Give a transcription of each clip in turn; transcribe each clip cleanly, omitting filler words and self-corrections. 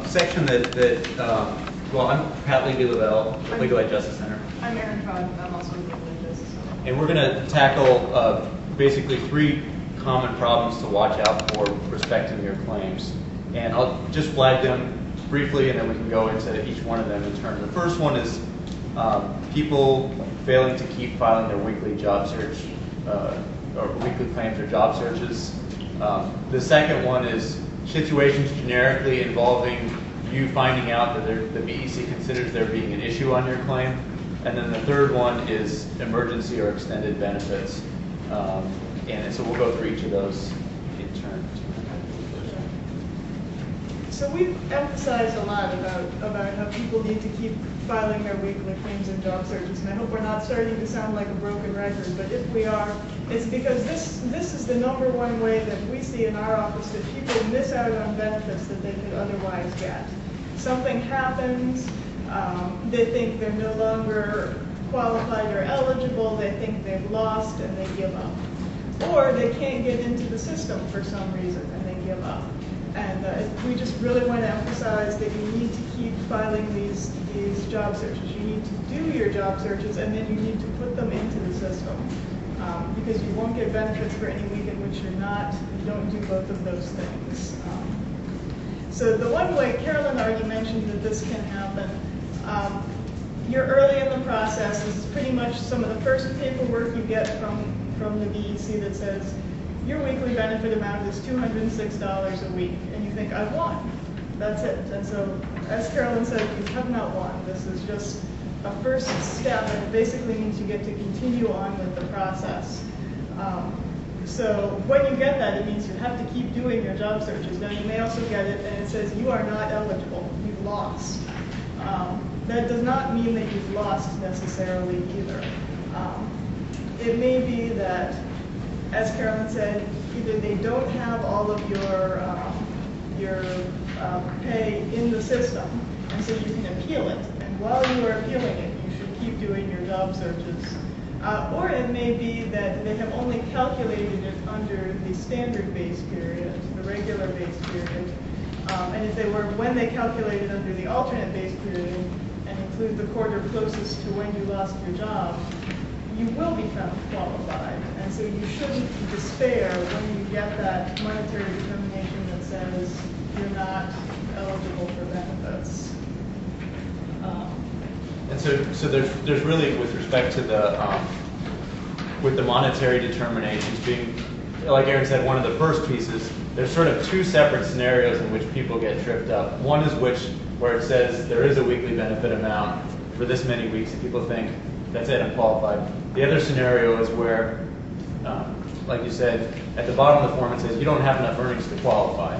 section well, I'm Pat Levy-Lavelle, Legal Aid Justice Center. I'm Erin Trodden. I'm also with Legal Aid Justice Center. And we're going to tackle basically 3 common problems to watch out for respecting your claims. And I'll just flag them briefly, and then we can go into each one of them in turn. The first one is people failing to keep filing their weekly job search or weekly claims or job searches. The second one is situations generically involving you finding out that the BEC considers there being an issue on your claim. And then the third one is emergency or extended benefits. And so we'll go through each of those in turn. So we've emphasized a lot about how people need to keep filing their weekly claims and job searches, and I hope we're not starting to sound like a broken record, but if we are, it's because this is the #1 way that we see in our office that people miss out on benefits that they could otherwise get. Something happens, they think they're no longer qualified or eligible, they think they've lost and they give up. Or they can't get into the system for some reason and they give up. And we just really want to emphasize that you need to keep filing these job searches. You need to do your job searches, and then you need to put them into the system, because you won't get benefits for any week in which you don't do both of those things. So the one way, Carolyn already mentioned that this can happen. You're early in the process. This is pretty much some of the first paperwork you get from the BEC that says, your weekly benefit amount is $206 a week, and you think, I've won. That's it. And so, as Carolyn said, you have not won. This is just a first step, and it basically means you get to continue on with the process. So when you get that, it means you have to keep doing your job searches. Now, you may also get it, and it says you are not eligible. You've lost. That does not mean that you've lost necessarily either. It may be that, as Carolyn said, either they don't have all of your pay in the system, and so you can appeal it. And while you are appealing it, you should keep doing your job searches. Or it may be that they have only calculated it under the standard base period, the regular base period. And if they were, when they calculated under the alternate base period and include the quarter closest to when you lost your job, you will be found qualified. And so you shouldn't despair when you get that monetary determination that says you're not eligible for benefits. And so there's really, with respect to with the monetary determinations being, like Erin said, one of the first pieces, there's sort of 2 separate scenarios in which people get tripped up. One is where it says there is a weekly benefit amount for this many weeks, and people think, that's it, I'm qualified. The other scenario is where, like you said, at the bottom of the form it says you don't have enough earnings to qualify.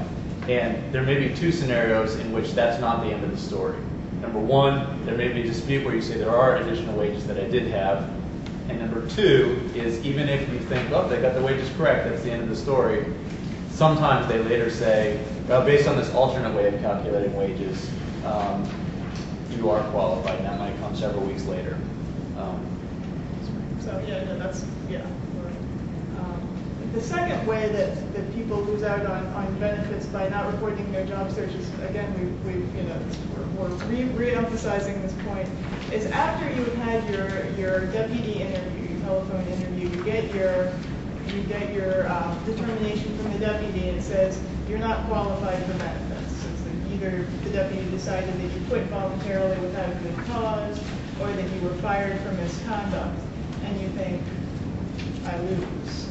And there may be 2 scenarios in which that's not the end of the story. Number 1, there may be a dispute where you say there are additional wages that I did have. And number 2 is, even if you think, oh, they got the wages correct, that's the end of the story, sometimes they later say, well, based on this alternate way of calculating wages, you are qualified. And that might come several weeks later. So yeah. The second way that people lose out on benefits by not reporting their job searches, again, we're re-emphasizing this point, is after you've had your deputy interview, your telephone interview, you get your determination from the deputy, and it says you're not qualified for benefits. It's either the deputy decided that you quit voluntarily without a good cause, or that you were fired for misconduct, and you think, I lose.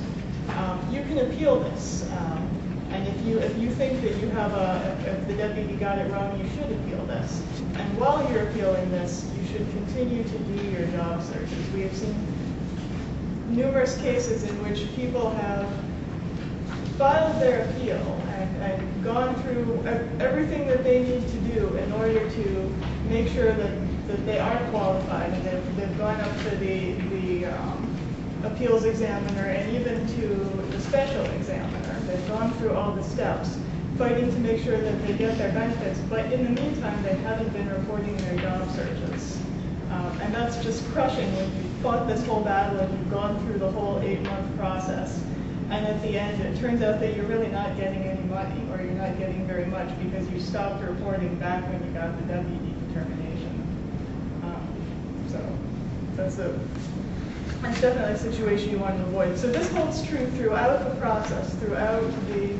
You can appeal this, and if you think that you have if the deputy got it wrong, you should appeal this. And while you're appealing this, you should continue to do your job searches. We have seen numerous cases in which people have filed their appeal and gone through everything that they need to do in order to make sure that they are qualified, and they've gone up to the appeals examiner and even to the special examiner. They've gone through all the steps, fighting to make sure that they get their benefits, but in the meantime, they haven't been reporting their job searches. And that's just crushing when you've fought this whole battle and you've gone through the whole 8-month process. and at the end it turns out that you're really not getting any money, or you're not getting very much because you stopped reporting back when you got the deputy determination. So that's definitely a situation you want to avoid. So this holds true throughout the process, throughout the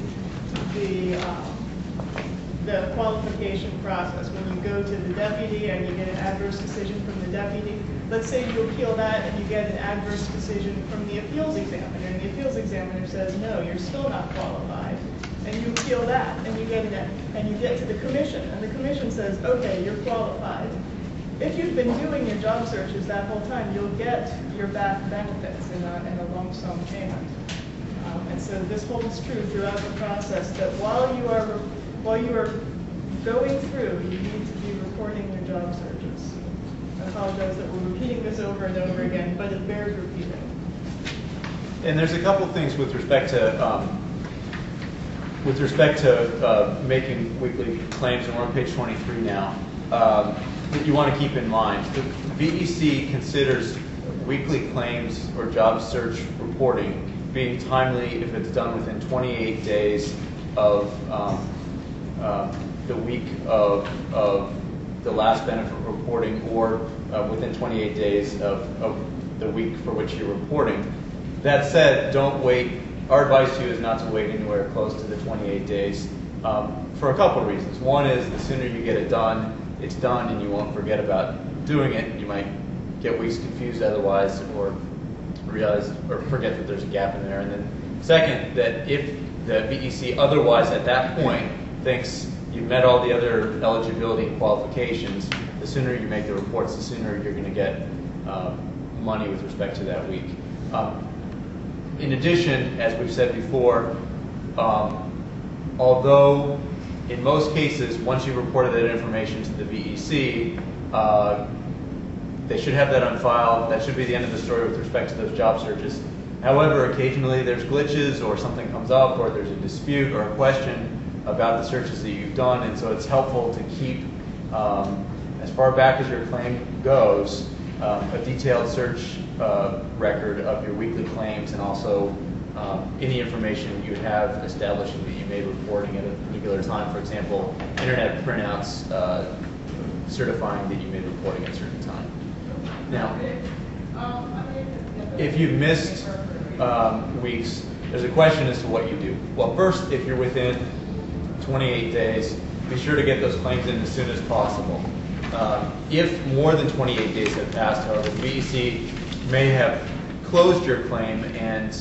qualification process. When you go to the deputy and you get an adverse decision from the deputy, let's say you appeal that and you get an adverse decision from the appeals examiner, and the appeals examiner says, no, you're still not qualified. And you appeal that, and you get to the commission, and the commission says, okay, you're qualified. If you've been doing your job searches that whole time, you'll get your back benefits in a lump sum payment. And so this holds true throughout the process, that while you are going through, you need to be reporting your job searches. I apologize that we're repeating this over and over again, but it bears repeating. And there's a couple things with respect to making weekly claims, and we're on page 23 now, that you want to keep in mind. The VEC considers weekly claims or job search reporting being timely if it's done within 28 days of the week of the last benefit reporting, or within 28 days of the week for which you're reporting. That said, don't wait. Our advice to you is not to wait anywhere close to the 28 days for a couple of reasons. One is the sooner you get it done, it's done, and you won't forget about doing it. You might get weeks confused otherwise, or realize or forget that there's a gap in there. And then second, that if the VEC otherwise at that point thinks you've met all the other eligibility and qualifications, the sooner you make the reports, the sooner you're going to get money with respect to that week. In addition, as we've said before, although in most cases, once you've reported that information to the VEC, they should have that on file. That should be the end of the story with respect to those job searches. However, occasionally there's glitches, or something comes up, or there's a dispute or a question about the searches that you've done, and so it's helpful to keep, as far back as your claim goes, a detailed search record of your weekly claims, and also any information you have establishing that you made reporting at a particular time. For example, internet printouts certifying that you made reporting at a certain time. Now, if you've missed weeks, there's a question as to what you do. Well, first, if you're within 28 days, be sure to get those claims in as soon as possible. If more than 28 days have passed, however, the VEC may have closed your claim, and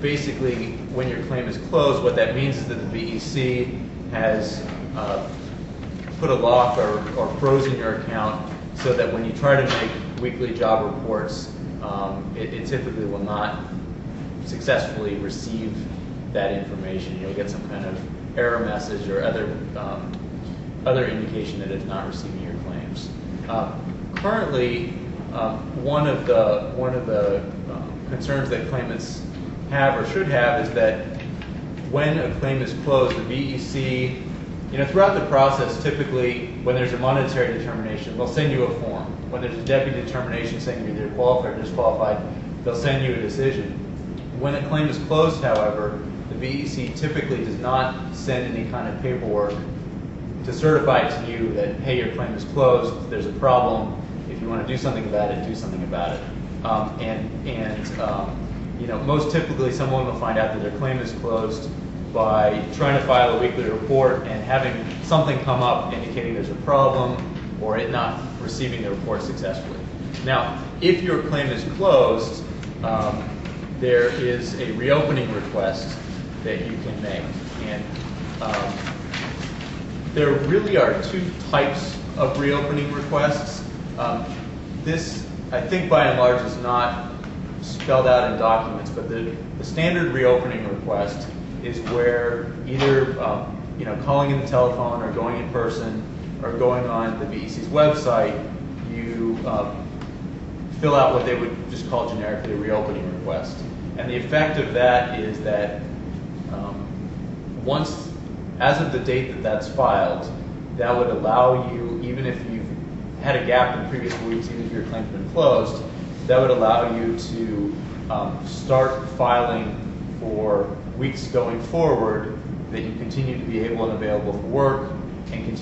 basically when your claim is closed, what that means is that the VEC has put a lock or frozen your account, so that when you try to make weekly job reports, it typically will not successfully receive that information. You'll get some kind of error message or other indication that it's not receiving your claims. Currently, one of the concerns that claimants have or should have is that when a claim is closed, the VEC, throughout the process, typically when there's a monetary determination, they'll send you a form. When there's a deputy determination saying you're either qualified or disqualified, they'll send you a decision. When a claim is closed, however, the VEC typically does not send any kind of paperwork to certify to you that, hey, your claim is closed, there's a problem, if you want to do something about it, do something about it. Most typically someone will find out that their claim is closed by trying to file a weekly report and having something come up indicating there's a problem, or it not receiving the report successfully. Now, if your claim is closed, there is a reopening request that you can make. And there really are two types of reopening requests. This, I think by and large, is not spelled out in documents, but the standard reopening request is where either calling in the telephone or going in person or going on the VEC's website, you fill out what they would just call generically a reopening request. And the effect of that is that once, as of the date that that's filed, that would allow you, even if you've had a gap in previous weeks, even if your claim's been closed, that would allow you to start filing for weeks going forward that you continue to be able and available for work and continue